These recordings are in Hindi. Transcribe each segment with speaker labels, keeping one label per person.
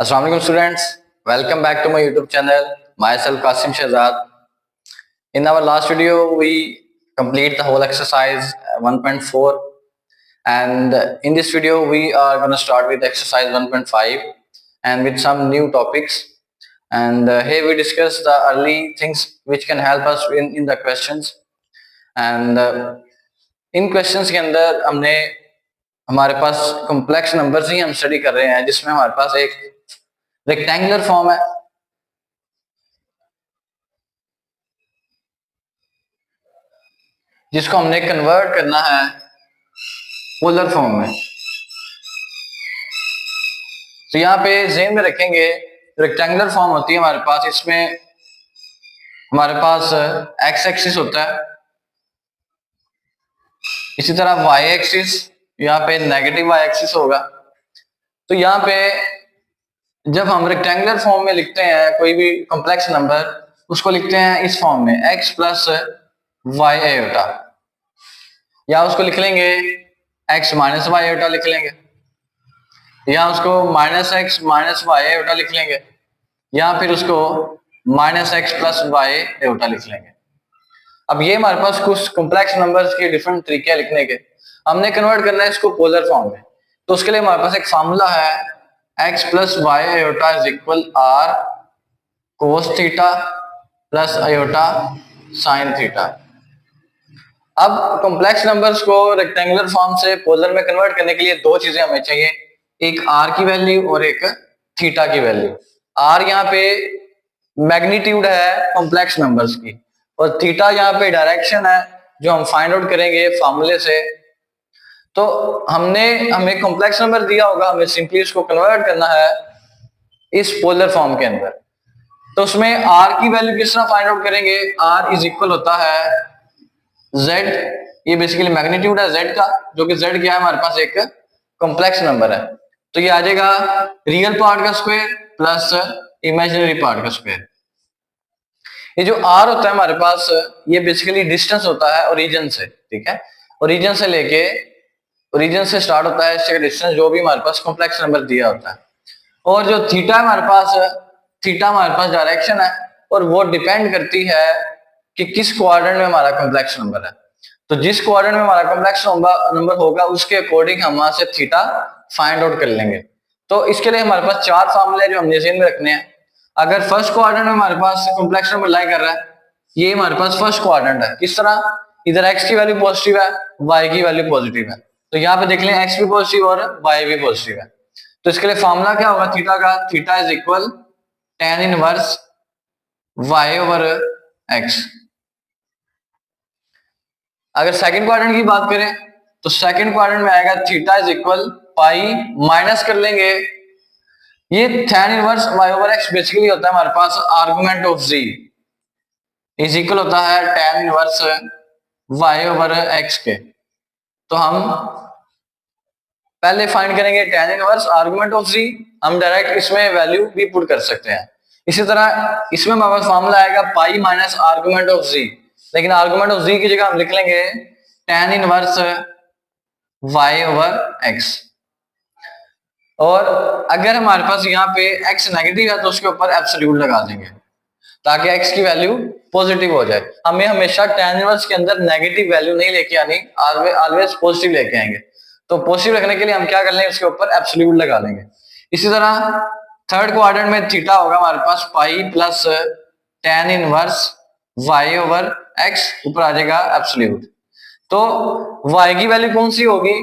Speaker 1: Assalamu alaikum students, welcome back to my YouTube channel. Myself Qasim Shahzad. In our last video we complete the whole exercise 1.4, and in this video we are going to start with exercise 1.5 and with some new topics. And here we discuss the early things which can help us in the questions. And in questions के अंदर हमने हमारे पास कॉम्प्लेक्स नंबर्स ही हम स्टडी कर रहे हैं, जिसमें हमारे पास एक रेक्टेंगुलर फॉर्म है जिसको हमने कन्वर्ट करना है पोलर फॉर्म में। तो यहाँ पे ज़हन में रखेंगे, रेक्टेंगुलर फॉर्म होती है हमारे पास, इसमें हमारे पास एक्स एक्सिस होता है, इसी तरह वाई एक्सिस, यहाँ पे नेगेटिव वाई एक्सिस होगा। तो यहाँ पे जब हम रेक्टेंगुलर फॉर्म में लिखते हैं कोई भी कॉम्प्लेक्स नंबर, उसको लिखते हैं इस फॉर्म में x प्लस वाई एटा, या उसको लिख लेंगे x माइनस वाई एटा लिख लेंगे, या उसको माइनस एक्स माइनस वाई एटा लिख लेंगे, या फिर उसको माइनस एक्स प्लस वाई एटा लिख लेंगे। अब ये हमारे पास कुछ कॉम्प्लेक्स नंबर्स के डिफरेंट तरीके हैं लिखने के। हमने कन्वर्ट करना है इसको पोलर फॉर्म में, तो उसके लिए हमारे पास एक फार्मूला है x plus y iota is equal r cos theta plus iota sine theta. अब कॉम्प्लेक्स नंबर्स को रेक्टेंगुलर फॉर्म से पोलर में कन्वर्ट करने के लिए दो चीजें हमें चाहिए, एक r की वैल्यू और एक थीटा की वैल्यू। r यहाँ पे मैग्नीट्यूड है कॉम्प्लेक्स नंबर्स की, और थीटा यहाँ पे डायरेक्शन है जो हम फाइंड आउट करेंगे फार्मूले से। तो हमें कॉम्प्लेक्स नंबर दिया होगा, हमें सिंपली इसको कन्वर्ट करना है इस पोलर फॉर्म के अंदर। तो उसमें r की वैल्यू किस तरह फाइंड आउट करेंगे, r इज इक्वल होता है z, ये बेसिकली मैग्नीट्यूड है z का, जो कि z क्या है हमारे पास एक कॉम्प्लेक्स नंबर है। तो ये आ जाएगा रियल पार्ट का स्क्वायर प्लस इमेजिनरी पार्ट का स्क्वायर। ये जो r होता है हमारे पास, ये बेसिकली डिस्टेंस होता है ओरिजिन से, ठीक है। ओरिजिन से स्टार्ट होता है इसका डिस्टेंस, जो भी हमारे पास कॉम्प्लेक्स नंबर दिया होता है। और जो थीटा हमारे पास डायरेक्शन है, और वो डिपेंड करती है कि किस क्वाड्रेंट में हमारा कॉम्प्लेक्स नंबर है। तो जिस क्वाड्रेंट में हमारा कॉम्प्लेक्स नंबर होगा उसके अकॉर्डिंग हम वहां से थीटा फाइंड आउट कर लेंगे। तो इसके लिए हमारे पास चार फार्मूले जो हमने ज़हन में रखने हैं। अगर फर्स्ट क्वाड्रेंट में हमारे पास कॉम्प्लेक्स नंबर लाई कर रहा है, ये हमारे पास फर्स्ट क्वाड्रेंट है। किस तरह, इधर x की वैल्यू पॉजिटिव है, y की वैल्यू पॉजिटिव है, तो यहाँ पे देख लें x भी पॉजिटिव और y भी पॉजिटिव है। तो इसके लिए फॉर्मूला क्या होगा थीटा का, theta is equal tan inverse y over x। अगर सेकंड क्वाड्रेंट की बात करें तो सेकंड क्वाड्रेंट में आएगा theta is equal pi, minus कर लेंगे ये tan inverse y over x basically होता है हमारे पास argument of z, is equal होता है tan inverse y over x के। तो हम पहले फाइंड करेंगे tan inverse argument of z, हम डायरेक्ट इसमें वैल्यू भी पुट कर सकते हैं। इसी तरह इसमें हमारे पास फॉर्मूला आएगा pi minus argument of z, लेकिन आर्गुमेंट ऑफ z की जगह हम लिख लेंगे tan inverse y over x। और अगर हमारे पास यहाँ पे x नेगेटिव है तो उसके ऊपर एब्सोल्यूट लगा देंगे ताकि x की वैल्यू पॉजिटिव हो जाए। हमें हमेशा tan इनवर्स के अंदर नेगेटिव वैल्यू नहीं लेके आनी, ऑलवेज पॉजिटिव लेके आएंगे। तो पॉजिटिव रखने के लिए हम क्या कर लेंगे, उसके ऊपर एब्सोल्यूट लगा लेंगे। इसी तरह थर्ड क्वाड्रेंट में थीटा होगा हमारे पास pi plus tan inverse y over x, ऊपर आ जाएगा एब्सोल्यूट। तो y की वैल्यू कौन सी होगी,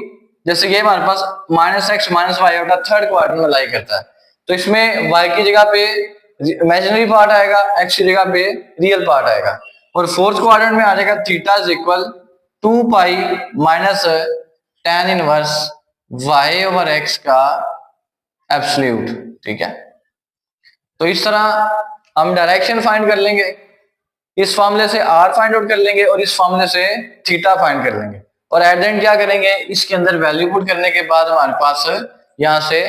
Speaker 1: जैसे ये हमारे पास माइनस एक्स माइनस वाई होता है, थर्ड क्वाड्रेंट में लाई करता है, तो इसमें y की जगह पे इमेजिनरी पार्ट आएगा, x की जगह पे रियल पार्ट आएगा। और फोर्थ क्वाड्रेंट में आ जाएगा theta is equal 2 pi minus tan inverse y over x का एब्सोल्यूट, ठीक है। तो इस तरह हम डायरेक्शन फाइंड कर लेंगे, इस फॉर्मूले से r फाइंड आउट कर लेंगे और इस फॉर्मूले से थीटा फाइंड कर लेंगे। और एट द एंड क्या करेंगे, इसके अंदर वैल्यू पुट करने के बाद हमारे पास यहाँ से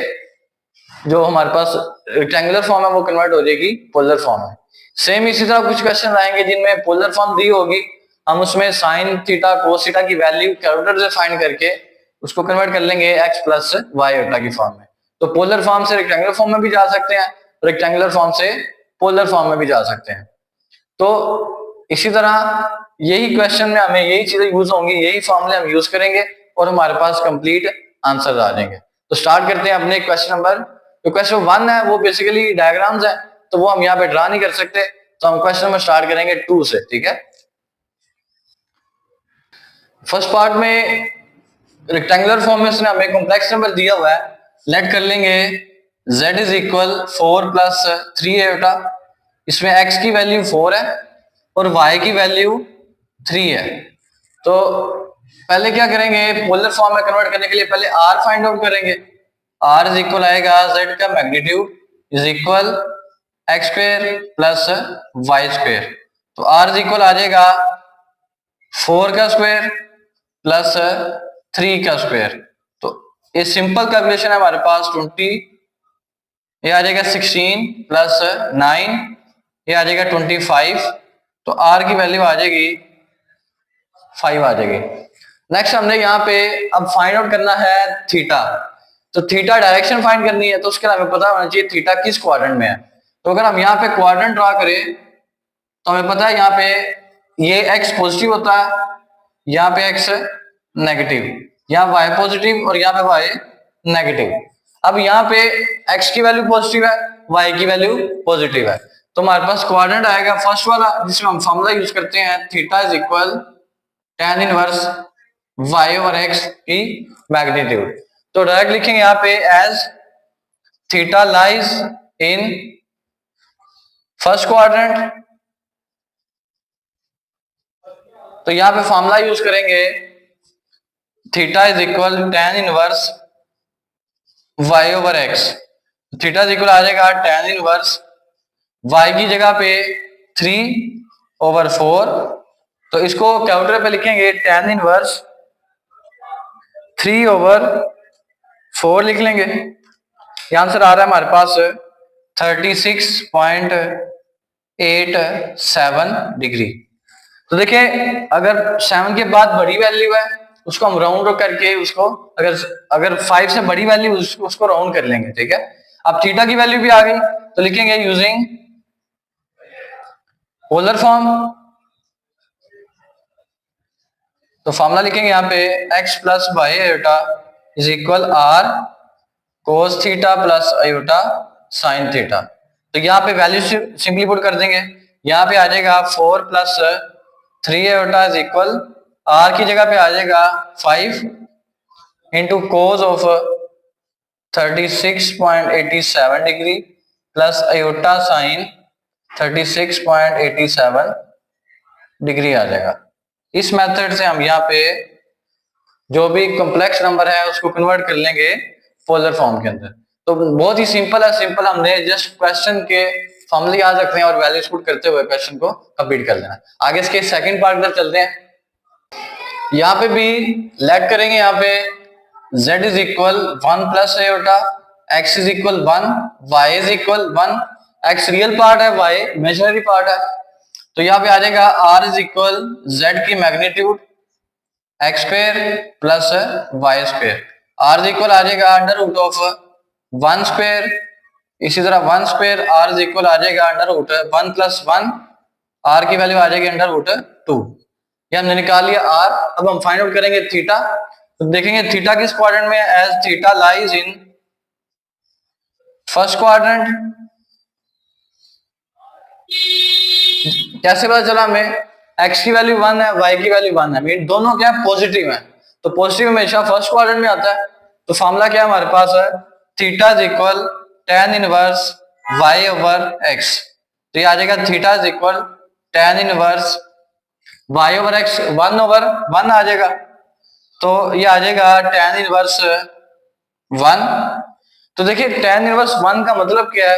Speaker 1: जो हमारे पास रेक्टेंगुलर फॉर्म है वो कन्वर्ट हो जाएगी पोलर फॉर्म में। सेम इसी तरह कुछ क्वेश्चन आएंगे जिनमें पोलर फॉर्म दी होगी, हम उसमें साइन थीटा कोस थीटा की वैल्यू कैलकुलेटर से फाइंड करके उसको कन्वर्ट कर लेंगे x प्लस वाई ओटा की फॉर्म में। तो पोलर फॉर्म से रेक्टेंगुलर फॉर्म में भी जा सकते हैं, रेक्टेंगुलर फॉर्म से पोलर फॉर्म में भी जा सकते हैं। तो इसी तरह यही क्वेश्चन में हमें यही चीजें यूज होंगी, यही फॉर्मूले हम यूज करेंगे और हमारे पास कंप्लीट आंसर आ जाएंगे। तो स्टार्ट करते हैं अपने क्वेश्चन नंबर। तो क्वेश्चन 1 है वो बेसिकली डायग्राम्स है, तो वो हम यहाँ पे ड्रा नहीं कर सकते, तो हम क्वेश्चन नंबर स्टार्ट करेंगे 2 से। ठीक है, फर्स्ट पार्ट में रेक्टेंगुलर फॉर्म में उसने हमें कॉम्प्लेक्स नंबर दिया हुआ है। लेट कर लेंगे z इज इक्वल 4 प्लस 3 एटा, इसमें x की वैल्यू 4 है और y की वैल्यू 3 है। तो पहले क्या करेंगे, पोलर फॉर्म में कन्वर्ट करने के लिए पहले r फाइंड आउट करेंगे। r इज इक्वल आएगा z का magnitude is equal x square plus y square. तो r इज इक्वल आ जाएगा 4 का स्क्वायर प्लस 3 का स्क्वायर। तो ये सिंपल कैलकुलेशन है हमारे पास 20, ये आ जाएगा 16 प्लस 9, ये आ जाएगा 25। तो r की वैल्यू आ जाएगी 5 आ जाएगी। नेक्स्ट हमने यहाँ पे अब फाइंड आउट करना है थीटा। तो थीटा डायरेक्शन फाइंड करनी है, तो उसके लिए हमें पता होना चाहिए थीटा किस क्वाड्रेंट में है। तो अगर हम यहाँ पे क्वाड्रेंट ड्रा करें तो हमें पता है यहाँ पे ये x पॉजिटिव होता है, यहाँ पे x नेगेटिव, यहाँ y पॉजिटिव और यहाँ पे y नेगेटिव। अब यहाँ पे x की वैल्यू पॉजिटिव है, y की वैल्यू पॉजिटिव है, तो हमारे पास क्वाड्रेंट आएगा फर्स्ट वाला जिसमें हम फॉर्मूला यूज करते हैं theta is equal tan inverse y over x की मैग्नीट्यूड। तो डायरेक्ट लिखेंगे यहाँ पे as theta lies in first quadrant. तो यहाँ पे फॉर्मूला यूज करेंगे theta is equal tan inverse y over x। Theta is equal आ जाएगा tan इनवर्स y की जगह पे 3 ओवर 4। तो इसको कैलकुलेटर पे लिखेंगे tan इनवर्स 3 ओवर 4 लिख लेंगे। ये आंसर आ रहा है हमारे पास 36.87 डिग्री। तो देखिए अगर 7 के बाद बड़ी वैल्यू है उसको हम राउंड करके उसको अगर 5 से बड़ी वैल्यू उसको राउंड कर लेंगे। ठीक है, अब थीटा की वैल्यू भी आ गई तो लिखेंगे यूजिंग पोलर फॉर्म। तो फॉर्मूला लिखेंगे यहाँ पे x plus by iota is equal r cos theta plus iota sine theta. तो यहाँ पे वैल्यू सिंपली पुट कर देंगे, यहाँ पे आ जाएगा 4 plus 3 iota is equal r की जगह पे आ जाएगा 5 into cos of 36.87 degree plus iota sine 36.87 degree आ जाएगा। इस मेथड से हम यहाँ पे जो भी कॉम्प्लेक्स नंबर है उसको कन्वर्ट कर लेंगे पोलर फॉर्म के अंदर। तो बहुत ही सिंपल है, सिंपल हमने जस्ट क्वेश्चन के फॉर्मूले याद रखने हैं और वैल्यूज पुट करते हुए क्वेश्चन को कंप्लीट कर लेना। आगे इसके सेकंड पार्ट पर चलते हैं। यहाँ पे भी लेट करेंगे, यहाँ पे z is equal 1 plus iota, x is equal 1, y is equal 1। x real part है, y इमेजिनरी पार्ट है। तो यहाँ पे आ जाएगा r इज इक्वल z की magnitude x square plus y square. r is equal आ जाएगा अंडर रूट ऑफ 1 स्क्वायर, इसी तरह 1 स्क्वायर r इज इक्वल आ जाएगा अंडर रूट 1 प्लस 1, r की वैल्यू आ जाएगी अंडर रूट 2। ये हमने निकाल लिया r। अब हम फाइंड आउट करेंगे थीटा। तो देखेंगे थीटा किस क्वाड्रेंट में है, as theta lies in first quadrant. कैसे पता चला हमें, x की वैल्यू 1 है, y की वैल्यू 1 है, मीन दोनों क्या पॉजिटिव हैं। तो पॉजिटिव हमेशा फर्स्ट क्वाड्रेंट में आता है। तो फॉर्मूला क्या हमारे पास है, theta is equal tan inverse y over x। तो ये आ जाएगा theta is equal tan inverse y over x 1 over 1 आ जाएगा। तो ये आ जाएगा tan इनवर्स 1। तो देखिए tan इनवर्स 1 का मतलब क्या है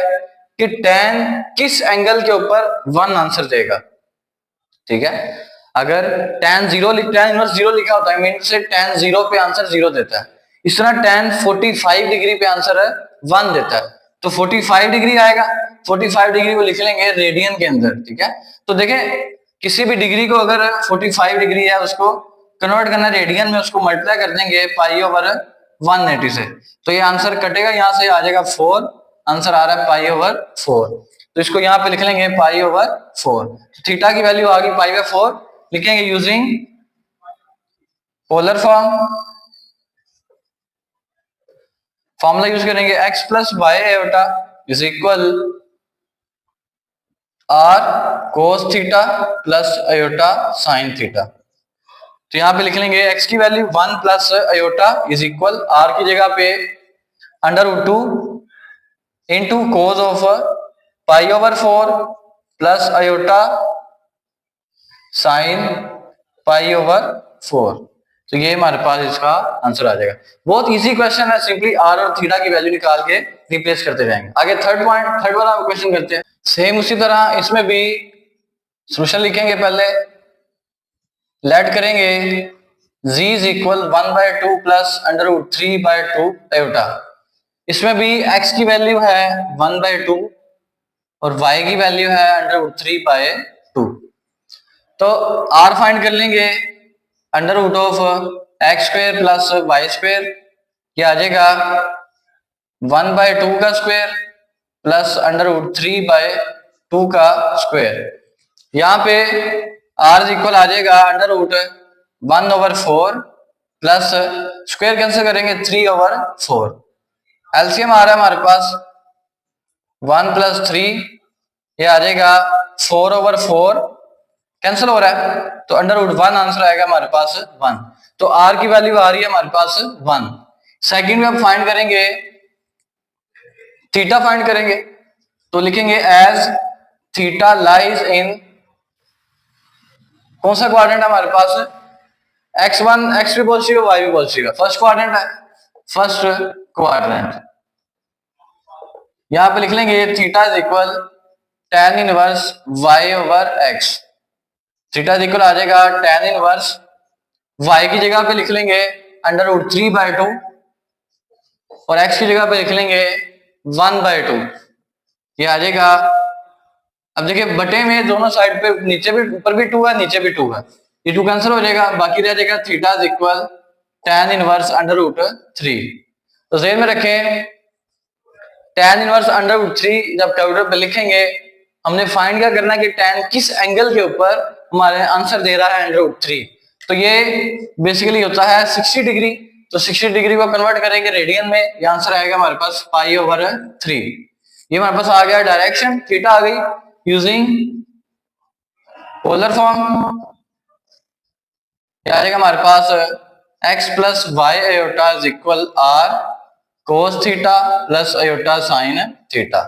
Speaker 1: कि tan किस एंगल के ऊपर 1 आंसर देगा। ठीक है, अगर tan इनवर्स 0 लिखा होता है मीन से tan 0 पे आंसर 0 देता है। इस तरह tan 45 डिग्री पे आंसर है 1 देता है, तो 45 डिग्री आएगा। 45 डिग्री को लिख लेंगे रेडियन के अंदर। ठीक है, तो देखें किसी भी डिग्री को अगर 45 डिग्री है उसको कन्वर्ट करना रेडियन में, उसको मल्टीप्लाई कर देंगे पाई ओवर 180 से, तो ये आंसर कटेगा, यहां से आ जाएगा 4, आंसर आ रहा है पाई ओवर 4। तो इसको यहाँ पे लिख लेंगे पाई ओवर 4। तो थीटा की वैल्यू आ गई पाई ओवर 4, लिखेंगे using polar form. Formula use करेंगे x plus y iota is equal r cos theta plus iota sine theta. तो यहां पे लिख लेंगे x की value 1 plus iota is equal r की जगह पे under root 2 into cos of pi over 4 plus iota sine pi over 4। तो ये हमारे पास इसका आंसर आ जाएगा। बहुत इजी क्वेश्चन है, सिंपली आर और थीटा की वैल्यू निकाल के रिप्लेस करते जाएंगे। आगे थर्ड वाला क्वेश्चन करते हैं। सेम उसी तरह इसमें भी सॉल्यूशन लिखेंगे, पहले लेट करेंगे z is equal 1/2 plus under root 3/2 iota. इसमें भी x की वैल्यू है 1/2 और y की वैल्यू है अंडर रूट 3/2। तो r फाइंड कर लेंगे under root of x square plus y square, ये आ जाएगा 1/2 का स्क्वेयर प्लस अंडर रूट 3/2 का स्क्वेयर। यहाँ पे r इक्वल आ जाएगा under root 1/4 plus square cancel करेंगे 3/4। एलसीएम आ रहा है हमारे पास 1 प्लस 3, ये आ जाएगा 4/4, कैंसिल हो रहा है तो अंडर रूट 1 आंसर आएगा हमारे पास 1। तो r की वैल्यू आ रही है हमारे पास 1। सेकंड में हम फाइंड करेंगे थीटा फाइंड करेंगे, तो लिखेंगे एज थीटा लाइज इन, कौन सा क्वाड्रेंट है हमारे पास, x1 x भी पॉजिटिव y भी पॉजिटिव है, फर्स्ट क्वाड्रेंट है, फर्स्ट क्वाड्रेंट। यहां पे लिख लेंगे theta is equal tan inverse y over x। Theta is equal आ जाएगा tan इनवर्स y की जगह पे लिख लेंगे अंडर रूट 3/2 और x की जगह पे लिख लेंगे 1/2, ये आ जाएगा। अब देखिए बटे में दोनों साइड पे नीचे भी, ऊपर भी 2 है नीचे भी 2 है, ये 2 कैंसिल हो जाएगा, बाकी रह जाएगा theta is equal tan inverse under root 3। तो ज़हन में रखें tan इनवर्स अंडर रूट 3 जब कैलकुलेटर पे लिखेंगे, हमने फाइंड क्या करना है कि tan किस एंगल के ऊपर हमारे आंसर दे रहा है अंडर रूट 3। तो ये बेसिकली होता है 60 डिग्री, तो 60 डिग्री को कन्वर्ट करेंगे रेडियन में, ये आंसर आएगा हमारे पास पाई ओवर 3। ये हमारे पास आ गया डायरेक्शन, थीटा आ गई यूजिंग पोलर फॉर्म, ये आ जाएगा हमारे पास x plus y iota is equal r cos theta plus iota sine theta.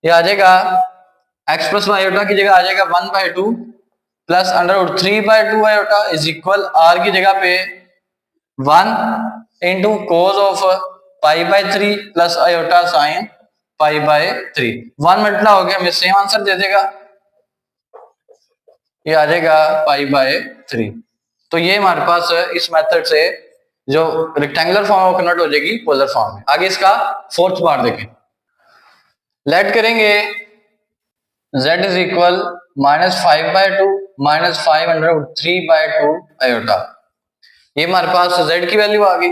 Speaker 1: ये आ जाएगा x प्लस वाई अयोटा की जगह आ जाएगा 1/2 plus under root 3/2 iota is equal r की जगह पे 1 into cos of π/3 plus iota sine π/3। 1 multiply हो गया, हमें सेम आंसर दे देगा, ये आ जाएगा π/3। तो ये हमारे पास इस मेथड से जो रेक्टेंगुलर फॉर्म कन्वर्ट हो जाएगी पोलर फॉर्म में। आगे इसका फोर्थ पार्ट देखें, लेट करेंगे z is equal -5/2 -5 under root 3/2 iota. ये हमारे पास z की वैल्यू आ गई,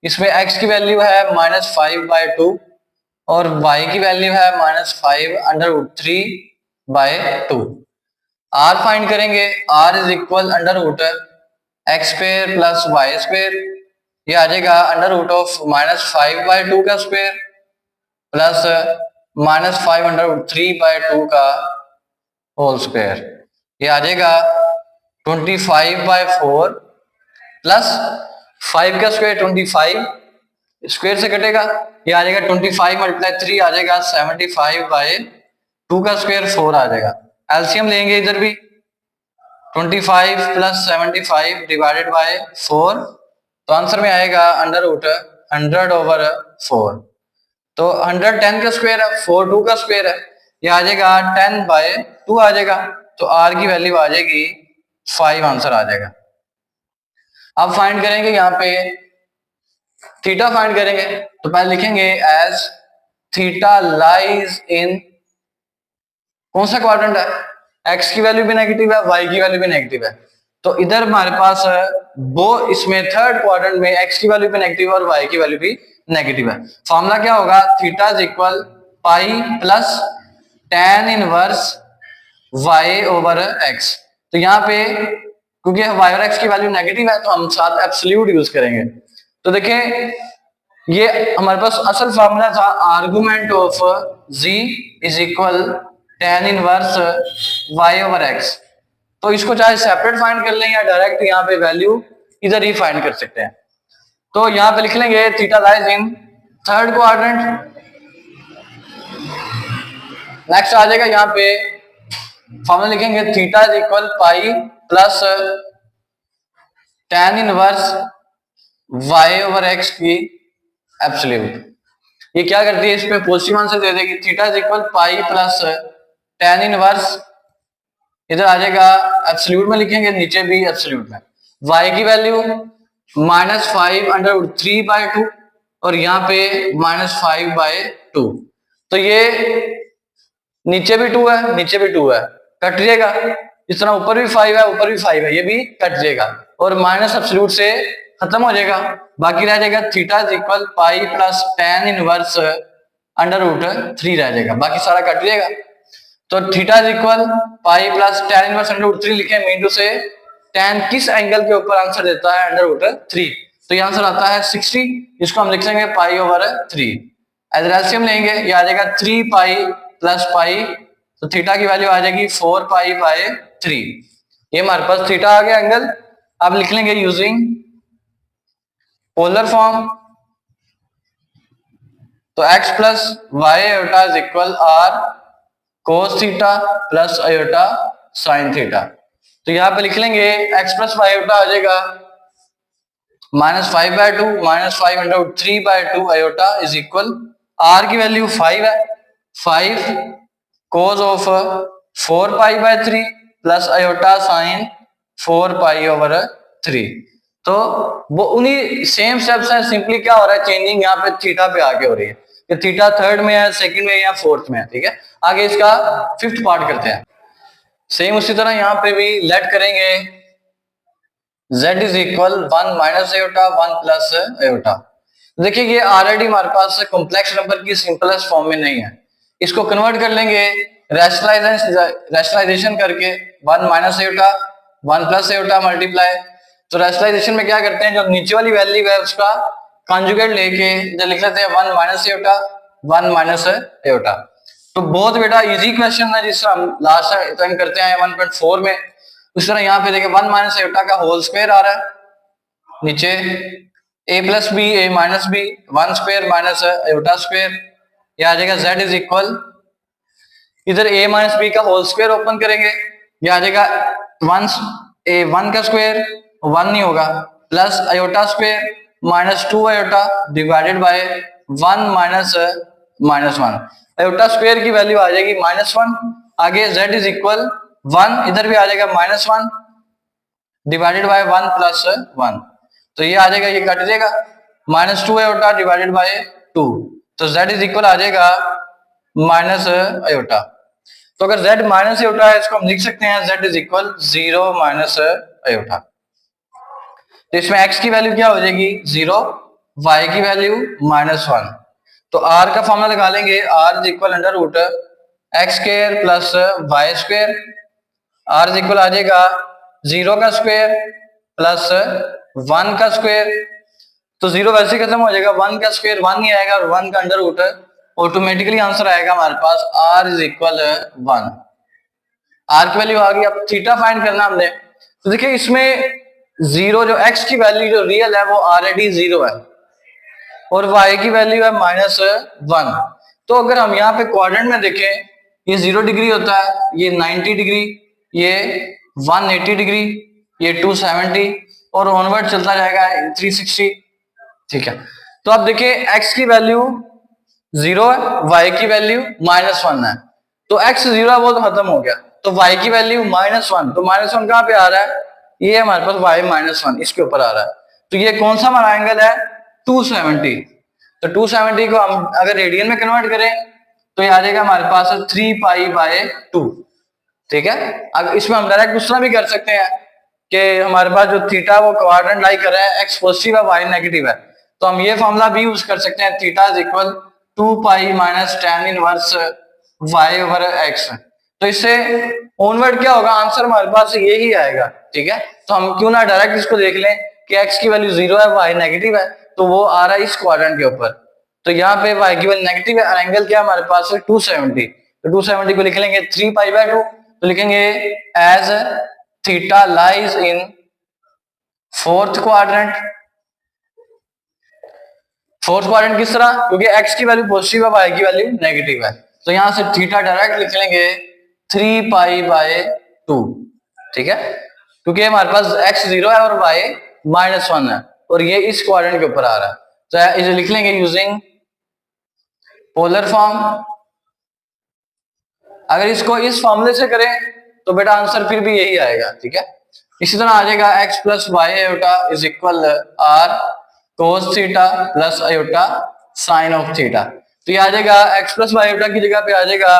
Speaker 1: इसमें x की वैल्यू है -5/2 और y की वैल्यू है -5 अंडर रूट 3/2। r फाइंड करेंगे, r is equal under root x square plus y square, ये आ जाएगा अंडर रूट ऑफ -5/2 का स्क्वेयर प्लस -5 अंडर रूट 3/2 का होल स्क्वेयर, ये आ जाएगा 25/4 प्लस 5 का स्क्वायर 25, स्क्वायर से कटेगा, ये आ जाएगा 25 मल्टीप्लाई 3 आ जाएगा 75/2 का स्क्वायर 4 आ जाएगा। एलसीएम लेंगे इधर भी 25 प्लस 75 डिवाइडेड बाय 4, तो आंसर में आएगा अंडर रूट 100/4। तो 100 10 का स्क्वायर है, 4 2 का स्क्वायर है, ये आ जाएगा 10/2 आ जाएगा। तो आर की वैल्यू आ जाएगी 5 आंसर आ जाएगा। अब फाइंड करेंगे यहाँ पे थीटा फाइंड करेंगे, तो पहले लिखेंगे एज थीटा लाइज इन, कौन सा क्वाड्रेंट है, x की वैल्यू भी नेगेटिव है y की वैल्यू भी नेगेटिव है, तो इधर हमारे पास वो इसमें थर्ड क्वाड्रेंट में एक्स की वैल्यू भी नेगेटिव और वाई की वैल्यू भी नेगेटिव है। फॉर्मूला क्या होगा, theta is equal pi plus tan inverse y over x। तो यहाँ पे क्योंकि y और x की वैल्यू नेगेटिव है तो हम साथ एब्सोल्यूट यूज करेंगे। तो देखें ये हमारे पास असल फार्मूला था, argument of z is equal tan inverse y over x। तो इसको चाहे सेपरेट फाइंड कर लें या डायरेक्ट यहाँ पे वैल्यू इधर ही फाइंड कर सकते हैं। तो यहाँ पे लिख लेंगे theta lies in third quadrant. Next आ जाएगा यहाँ पे फॉर्मूला लिखेंगे theta is equal pi plus tan inverse y over x की एब्सोल्यूट। ये क्या करती है, इस पे पॉजिटिव आंसर दे देगी। Theta is equal pi plus tan inverse, इधर आ जाएगा एब्सोल्यूट में लिखेंगे, नीचे भी एब्सोल्यूट में। y की वैल्यू -5√3/2 और यहाँ पे -5/2। तो ये नीचे भी 2 है, नीचे भी 2 है, कट जाएगा। इस तरह ऊपर भी 5 है, ऊपर भी 5 है, ये भी कट जाएगा और माइनस एब्सोल्यूट से खत्म हो जाएगा। बाकी रह जाएगा theta is equal pi plus tan inverse √3 रह जाएगा, बाकी सारा कट जाएगा। तो theta is equal pi plus tan inverse √3 लिखे, मीन टू से tan किस एंगल के ऊपर आंसर देता है √3। तो ये आंसर आता है 60, इसको हम लिख लेंगे पाई ओवर 3। एज एलसीएम लेंगे, ये आ जाएगा 3 पाई प्लस पाई, तो थीटा की वैल्यू आ जाएगी 4 पाई बाय 3। ये हमारे पास थीटा आ गया एंगल। अब लिख लेंगे यूजिंग पोलर फॉर्म, तो x plus y iota is equal r cos theta plus iota sine theta. तो यहां पे लिख लेंगे x प्लस वाई आयोटा आ जाएगा -5/2 -5√3/2 आयोटा इज इक्वल, r की वैल्यू 5 है, 5 कोस ऑफ 4 पाई/3 plus iota sine 4 pi over 3। तो वो उन्हीं सेम स्टेप्स हैं, सिंपली क्या हो रहा है, चेंजिंग यहाँ पे थीटा पे आके हो रही है कि थीटा थर्ड में है, सेकंड में या फोर्थ में है। ठीक है, आगे इसका फिफ्थ पार्ट करते हैं। सेम उसी तरह यहाँ पे भी लेट करेंगे z is equal 1 minus iota 1 plus iota. देखिए ये ऑलरेडी हमारे पास कॉम्प्लेक्स नंबर की सिंपलेस्ट फॉर्म में नहीं है, इसको कन्वर्ट कर लेंगे रैशनलाइजेशन करके 1 minus iota 1 plus iota multiply. तो रैशनलाइजेशन में क्या करते हैं, जो नीचे वाली वैल्यू है उसका कॉन्जुगेट लेके जो लिख लेते हैं 1 माइनस आयोटा 1 माइनस आयोटा। तो बहुत बेटा इजी क्वेश्चन है जिससे हम लास्ट टाइम करते हैं 1.4 में। उस तरह यहाँ पे देखिए 1 माइनस आयोटा का होल स्क्वायर आ रहा है, नीचे a plus b a minus b 1 square minus iota square. ये आ जाएगा z इज इक्वल, इधर a माइनस बी का होल स्क्वायर ओपन करेंगे, ये आ जाएगा 1 का स्क्वायर 1 नहीं होगा, plus iota square -2 iota divided by 1 minus -1। Iota square की वैल्यू आ जाएगी -1। आगे z इज इक्वल 1, इधर भी आ जाएगा -1 डिवाइडेड बाय 1 प्लस 1। तो ये आ जाएगा, ये कट जाएगा, -2 आयोटा डिवाइडेड बाय 2। तो z इज इक्वल आ जाएगा माइनस आयोटा। तो अगर z माइनस आयोटा है, इसको हम लिख सकते हैं z is equal 0 minus iota. तो इसमें x की वैल्यू क्या हो जाएगी 0, y की वैल्यू -1। तो r का फॉर्मूला लगा लेंगे, r is equal √x square plus y square. r is equal आ जाएगा 0 का स्क्वायर प्लस 1 का स्क्वायर। तो 0 वैसे ही खत्म हो जाएगा, 1 का स्क्वायर 1 नहीं आएगा और 1 का अंडर रूट ऑटोमेटिकली आंसर आएगा हमारे पास r इज इक्वल 1। r की वैल्यू आ गई। अब थीटा फाइंड करना हमने, तो देखिए इसमें 0 जो x की वैल्यू जो रियल है वो ऑलरेडी 0 है और y की वैल्यू है -1। तो अगर हम यहाँ पे क्वाड्रेंट में देखें, ये 0 डिग्री होता है, ये 90 डिग्री, ये 180 डिग्री, ये 270 और ऑनवर्ड चलता जाएगा 360। ठीक है, तो अब देखिए x की वैल्यू 0 है, y की वैल्यू -1 है। तो x 0 है वो तो खत्म हो गया, तो y की वैल्यू -1, तो -1 कहाँ पे आ रहा है, ये हमारे पास y -1 इसके ऊपर आ रहा है। तो ये कौन सा हमारा एंगल है 270। तो 270 को हम अगर रेडियन में कन्वर्ट करें तो ये आ जाएगा हमारे पास 3 पाई बाय 2। ठीक है, अब इसमें हम डायरेक्ट दूसरा भी कर सकते हैं, कि हमारे पास जो थीटा वो क्वाड्रेंट लाई कर रहा है, एक्स पॉजिटिव है वाई नेगेटिव है, तो हम ये फॉर्मूला भी यूज कर सकते हैं, theta is equal 2 pi minus tan inverse y over x. तो इससे ऑनवर्ड क्या होगा, आंसर हमारे पास यही आएगा। ठीक है, तो हम क्यों ना डायरेक्ट इसको देख लें कि एक्स की वैल्यू 0 है, वाई नेगेटिव है, तो वो आ रहा है इस क्वाड्रेंट के ऊपर। तो यहाँ पे वाई की वैल्यू नेगेटिव है और एंगल क्या हमारे पास है 270, तो 270 को लिख लेंगे 3 पाई बाय 2, तो लिखेंगे as theta lies in fourth quadrant. Fourth quadrant किस तरह, क्योंकि एक्स की वैल्यू पॉजिटिव है, वाई की वैल्यू नेगेटिव है, तो यहां से थीटा डायरेक्ट लिख लेंगे 3 पाई बाय 2। ठीक है, क्योंकि हमारे पास एक्स 0 है और वाई -1 है और ये इस क्वाड्रेंट के ऊपर आ रहा है, तो इसे लिख लेंगे यूजिंग पोलर फॉर्म। अगर इसको इस फॉर्मूले से करें तो बेटा आंसर फिर भी यही आएगा। ठीक है, इसी तरह आ जाएगा x plus y iota is equal r cos theta plus iota sine of theta. तो ये आ जाएगा एक्स प्लस वाई आयोटा की जगह पे आ जाएगा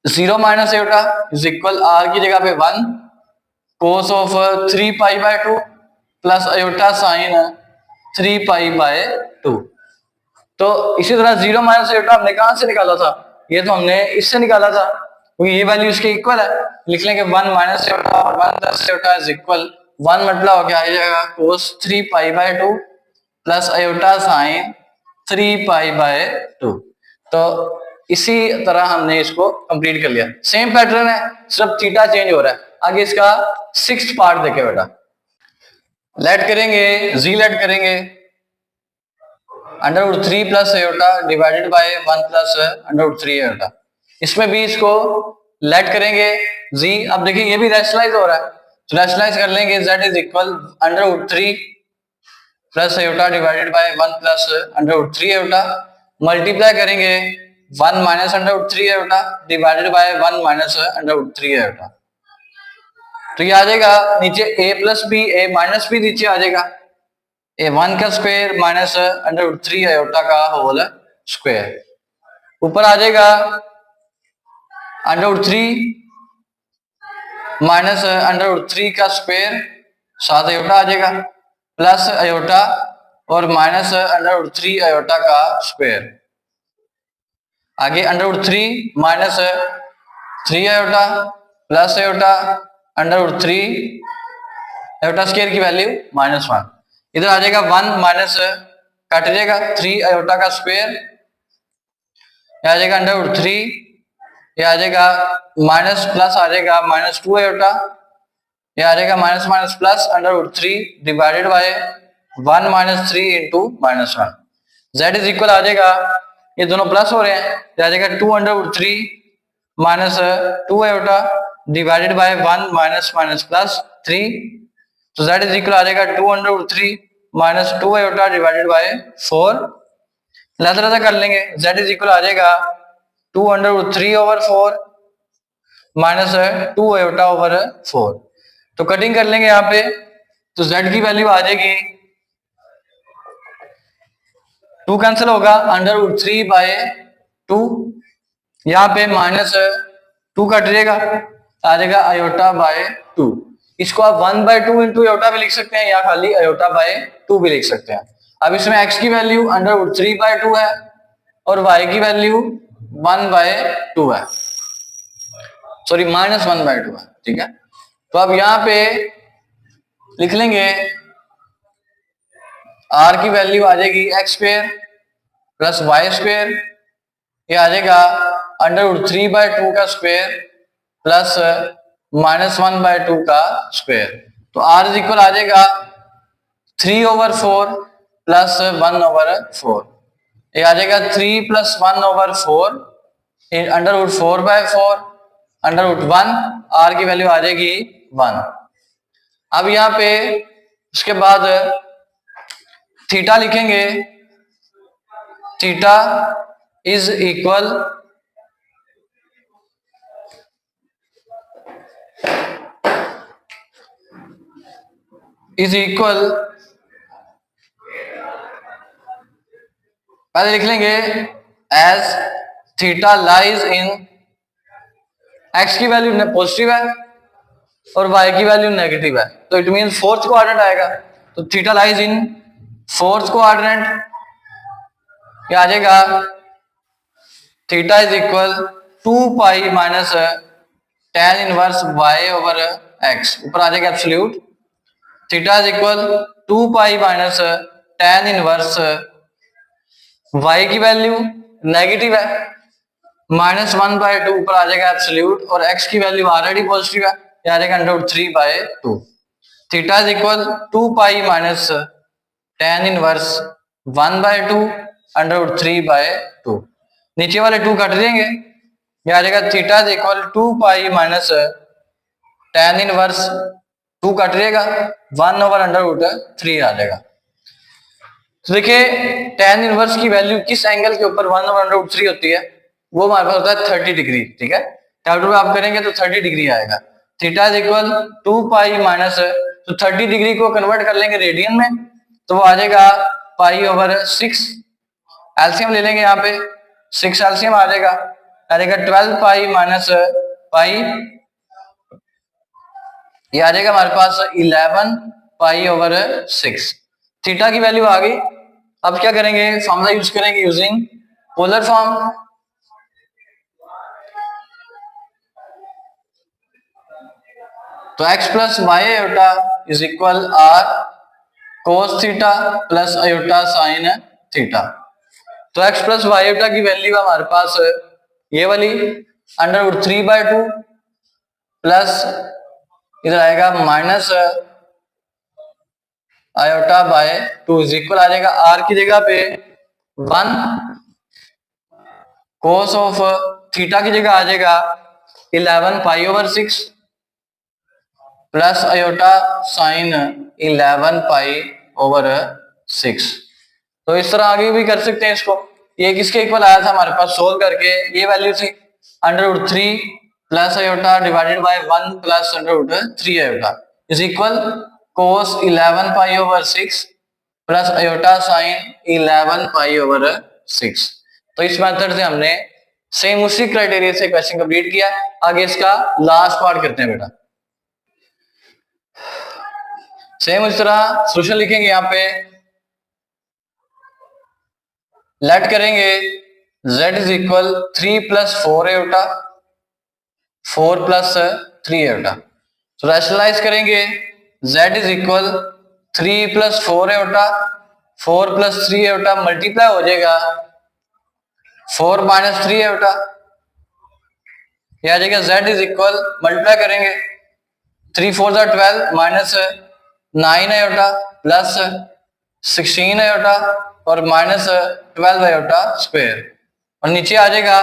Speaker 1: 0 minus iota is equal r की जगह पे 1 cos of 3 pi by 2 plus iota sine 3 pi by 2। तो इसी तरह 0 माइनस आयोटा हमने कहां से निकाला था, ये तो हमने इससे निकाला था, क्योंकि ये वैल्यू इसके इक्वल है, लिख लेंगे 1 माइनस आयोटा और 1 प्लस आयोटा इज इक्वल 1 मतलब हो गया आ जाएगा कोस 3 pi by 2 plus iota sine 3 pi by 2। तो इसी तरह हमने इसको कंप्लीट कर लिया, सेम पैटर्न है, सिर्फ थीटा चेंज हो रहा है। आगे इसका 6th पार्ट देखे बेटा, लेट करेंगे, जी लेट करेंगे √3 plus iota divided by 1 plus √3 iota. इसमें भी इसको लेट करेंगे जी। अब देखिए ये भी रैशनलाइज हो रहा है, तो रैशनलाइज कर लेंगे z is equal √3 plus iota divided by 1 plus √3 iota, multiply करेंगे 1 minus √3 iota divided by 1 minus √3 iota. तो ये आ जाएगा नीचे a plus b, a minus b नीचे आ जाएगा, a1 का स्क्वायर माइनस √3 आयोटा का होल स्क्वायर, ऊपर आ जाएगा √3 माइनस √3 का स्क्वायर, साथ आयोटा आ जाएगा प्लस आयोटा और माइनस √3 आयोटा का स्क्वायर, आगे √3 minus 3 iota plus iota √3 iota square की वैल्यू -1, इधर आ जाएगा 1 माइनस कट जाएगा 3 आयोटा का स्क्वायर, आ जाएगा √3, ये आ जाएगा माइनस प्लस आ जाएगा -2 आयोटा, ये आ जाएगा minus minus plus √3 divided by 1 minus 3 into -1, z is equal आ जाएगा, ये दोनों प्लस हो रहे हैं, आ जाएगा 2 √3 minus 2 iota divided by 1 minus minus plus 3, तो z इज इक्वल आ जाएगा 2 √3 माइनस 2 आयोटा डिवाइडेड बाय 4, लहजा कर लेंगे, z इज इक्वल आ जाएगा 2 √3 ओवर 4 माइनस 2 आयोटा ओवर 4। तो कटिंग कर लेंगे यहाँ पे, तो z की वैल्यू आ जाएगी 2 कैंसिल होगा √3 बाय 2, यहाँ पे -2 कट जाएगा, आ जाएगा आयोटा बाय 2। इसको आप 1 बाय 2 इंटू आयोटा भी लिख सकते हैं या खाली आयोटा बाय 2 भी लिख सकते हैं। अब इसमें x की वैल्यू √3 बाय 2 है और y की वैल्यू 1 बाय 2 है, सॉरी -1 बाय 2 है। ठीक है, तो अब यहाँ पे लिख लेंगे r की वैल्यू आ जाएगी x square plus y square, ये आ जाएगा √3 बाय 2 का स्क्वायर प्लस -1 बाय 2 का स्क्वायर, तो r इज इक्वल आ जाएगा 3 ओवर 4 प्लस 1 ओवर 4, ये आ जाएगा 3 प्लस 1 ओवर 4 √4 बाय 4 √1, r की वैल्यू आ जाएगी 1। अब यहाँ पे उसके बाद थीटा लिखेंगे, थीटा इज इक्वल पहले लिख लेंगे as theta lies in, x की वैल्यू पॉजिटिव है और y की वैल्यू नेगेटिव है, तो इट मीन फोर्थ क्वाड्रेंट आएगा। तो theta lies in fourth quadrant, क्या आ जाएगा, theta is equal 2 pi minus tan inverse y over x, ऊपर आ जाएगा absolute. Theta is equal 2 pi minus tan inverse y की वैल्यू नेगेटिव है -1/2, ऊपर आ जाएगा एब्सोल्यूट, और x की वैल्यू ऑलरेडी पॉजिटिव है, आ जाएगा √3/2। Theta is equal 2 pi minus tan inverse 1/2 √3/2। नीचे वाले 2 कट देंगे, आ जाएगा theta is equal 2 pi minus tan inverse 2 cut देगा 1/√3 आ जाएगा। तो देखिए tan इनवर्स की वैल्यू किस एंगल के ऊपर 1/√3 होती है, वो हमारे पास होता है 30 डिग्री। ठीक है, कैलकुलेट आप करेंगे तो 30 डिग्री आएगा। Theta is equal 2 pi minus, तो 30 डिग्री को कन्वर्ट कर लेंगे रेडियन में, तो वो आ जाएगा π/6। एलसीएम ले लेंगे, यहाँ पे 6 एलसीएम आ जाएगा 12 पाई माइनस पाई, ये आ जाएगा हमारे पास 11 π/6। थीटा की वैल्यू आ गई। अब क्या करेंगे, फॉर्मूला यूज करेंगे यूजिंग पोलर फॉर्म। तो x plus y iota is equal r cos theta plus iota sine theta. तो x प्लस वाई आयोटा की वैल्यू हमारे पास ये वाली √3/2 प्लस इधर आएगा माइनस आयोटा/2 इज इक्वल आ जाएगा r की जगह पे 1, कोस ऑफ थीटा की जगह आ जाएगा 11 π/6 प्लस आयोटा साइन 11 π/6। तो इस तरह आगे भी कर सकते हैं इसको। ये किसके इक्वल आया था हमारे पास सोल्व करके, ये वैल्यू थी √3 plus iota divided by 1 plus √3 iota is equal cos 11 π/6 plus iota sine 11 π/6। तो इस मेथड से हमने सेम उसी क्राइटेरिया से क्वेश्चन कंप्लीट किया। आगे इसका लास्ट पार्ट करते हैं बेटा। सेम इस तरह सोल्यूशन लिखेंगे, यहाँ पे लेट करेंगे z is equal 3 + 4 iota 4 + 3 iota. तो रैशनलाइज करेंगे z is equal 3 + 4 iota 4 + 3 iota multiply हो जाएगा 4 - 3 आयोटा, यह आ जाएगा z इज इक्वल, मल्टीप्लाई करेंगे 3 4 12 माइनस 9 आयोटा प्लस 16 आयोटा और माइनस 12 आयोटा स्क्वायर, और नीचे आ जाएगा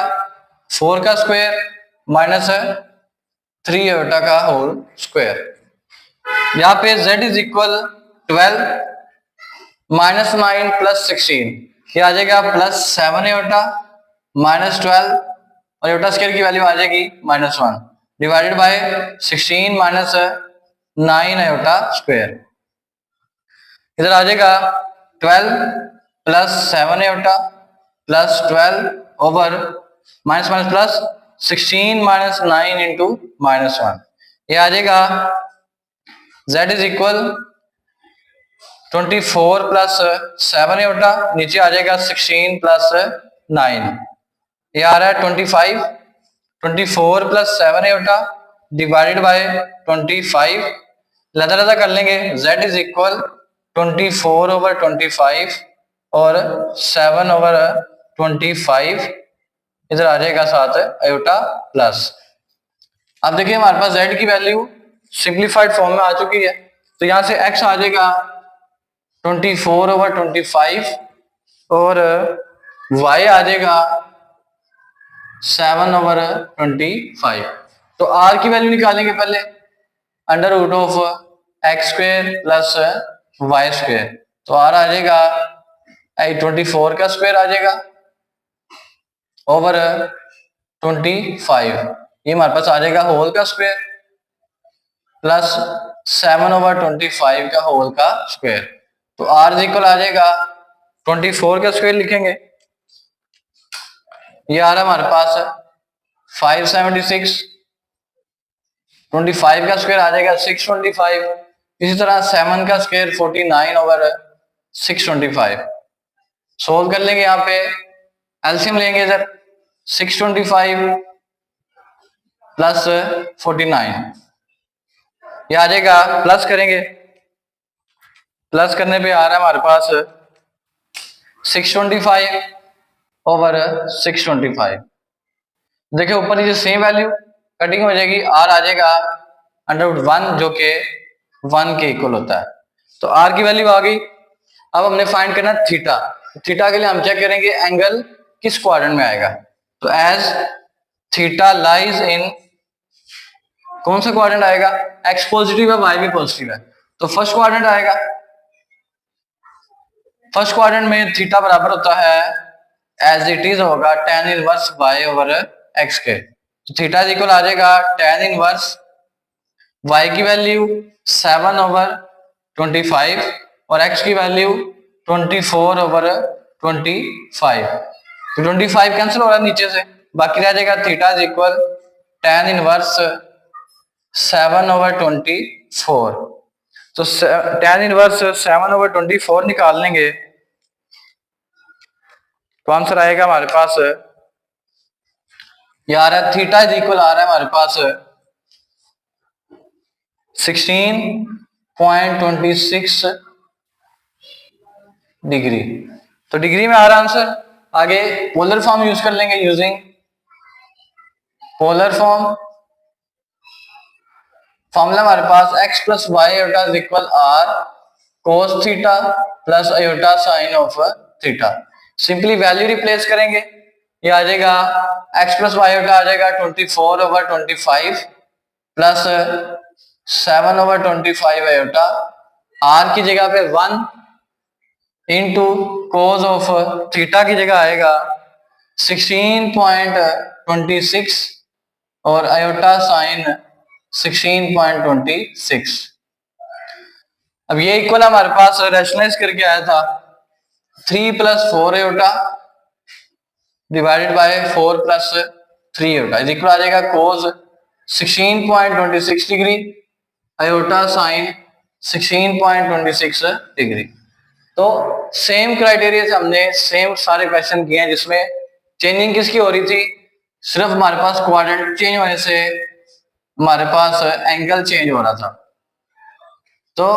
Speaker 1: 4 का स्क्वायर माइनस 3 आयोटा का होल स्क्वायर। यहाँ पे z is equal 12 minus 9 plus 16, ये आ जाएगा प्लस 7 आयोटा माइनस 12 और आयोटा स्क्वायर की वैल्यू आ जाएगी -1 divided by 16 minus 9 iota square. इधर आ जाएगा 12 plus 7 iota plus 12 over minus minus plus 16 minus 9 into -1, ये आ जाएगा z is equal 24 plus 7 iota, नीचे आ जाएगा 16 प्लस 9, ये आ रहा है 25। 24 प्लस 7 आयोटा डिवाइडेड बाय 25, लदा लदा कर लेंगे z इज इक्वल 24 ओवर 25 और 7 ओवर 25, इधर आ जाएगा साथ आयोटा प्लस। अब देखिए हमारे पास z की वैल्यू सिंप्लीफाइड फॉर्म में आ चुकी है, तो यहां से x आ जाएगा 24 ओवर 25 और y आ जाएगा 7 ओवर 25। तो r की वैल्यू निकालेंगे पहले, √x² प्लस y², तो r आ जाएगा 24 का स्क्वायर आ जाएगा ओवर 25, ये हमारे पास आ जाएगा होल का स्क्वायर प्लस 7 ओवर 25 का होल का स्क्वायर। तो r इज इक्वल आ जाएगा 24 का स्क्वायर लिखेंगे, ये आ रहा है हमारे पास 576 25 का स्क्वायर आ जाएगा 625। इसी तरह 7 का स्क्वायर 49 ओवर 625। सोल्व कर लेंगे, यहाँ पे एलसीएम लेंगे इधर 625 प्लस 49, ये आ जाएगा, प्लस करेंगे, प्लस करने पे आ रहा है हमारे पास 625 ओवर 625। देखिए ऊपर नीचे सेम वैल्यू, कटिंग हो जाएगी, आर आ जाएगा √1 जो कि 1 के इक्वल होता है। तो आर की वैल्यू आ गई। अब हमने फाइंड करना थीटा। थीटा के लिए हम चेक करेंगे एंगल किस क्वाड्रेंट में आएगा। तो एज थीटा लाइज इन, कौन सा क्वाड्रेंट आएगा, एक्स पॉजिटिव है वाई भी पॉजिटिव है, तो फर्स्ट क्वाड्रेंट आएगा। फर्स्ट क्वाड्रेंट में थीटा बराबर होता है एज इट इज होगा tan inverse y over x के। तो थीटा इक्वल आ जाएगा tan इनवर्स y की वैल्यू 7 ओवर 25 और x की वैल्यू 24 ओवर 25। तो 25 कैंसिल हो रहा है नीचे से, बाकी रह जाएगा theta equal tan inverse 7 over 24। तो tan इनवर्स 7 ओवर 24 निकाल लेंगे तो आंसर आएगा हमारे पास, ये आ रहा है थीटा इक्वल आ रहा है हमारे पास 16.26 डिग्री। तो डिग्री में आ रहा आंसर। आगे पोलर फॉर्म यूज कर लेंगे, यूजिंग पोलर फॉर्म। फॉर्मूला हमारे पास x plus y iota equal r cos theta plus iota sine of theta. Simply value replace करेंगे, ये आ जाएगा x प्लस वाई आयोटा आ जाएगा 24 over 25 plus 7 over 25 iota, r की जगह पे 1 इंटू कोस ऑफ थीटा की जगह आएगा 16.26 और आयोटा साइन 16.26। अब ये इक्वल हमारे पास रैशनलाइज करके आया था 3 plus 4 iota divided by 4 plus 3 iota is equal आ जाएगा cos 16.26 degree iota sine 16.26 degree. तो सेम क्राइटेरिया से हमने सेम सारे क्वेश्चन किए हैं जिसमें चेंजिंग किसकी हो रही थी, सिर्फ हमारे पास क्वाड्रेंट चेंज होने से हमारे पास एंगल चेंज हो रहा था। तो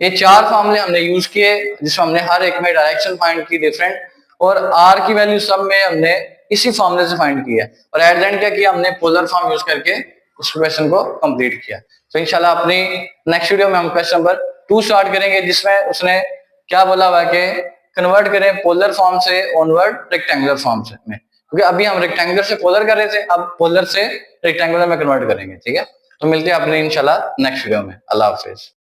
Speaker 1: ये 4 फॉर्मूले हमने यूज किए जिसमें हमने हर एक में डायरेक्शन फाइंड की डिफरेंट, और आर की वैल्यू सब में हमने इसी फॉर्मूले से फाइंड किया, और एट द एंड क्या किया, हमने पोलर फॉर्म यूज करके उस क्वेश्चन को कंप्लीट किया। तो इंशाल्लाह अपनी नेक्स्ट वीडियो में हम क्वेश्चन नंबर 2 स्टार्ट करेंगे जिसमें उसने क्या बोला हुआ कि कन्वर्ट करें पोलर फॉर्म से ऑनवर्ड रेक्टेंगुलर फॉर्म से में, क्योंकि अभी हम रेक्टेंगुलर से पोलर कर रहे थे, अब पोलर से रेक्टेंगुलर में कन्वर्ट करेंगे। ठीक है, तो मिलते हैं अपने इंशाल्लाह नेक्स्ट वीडियो में। अल्लाह हाफिज।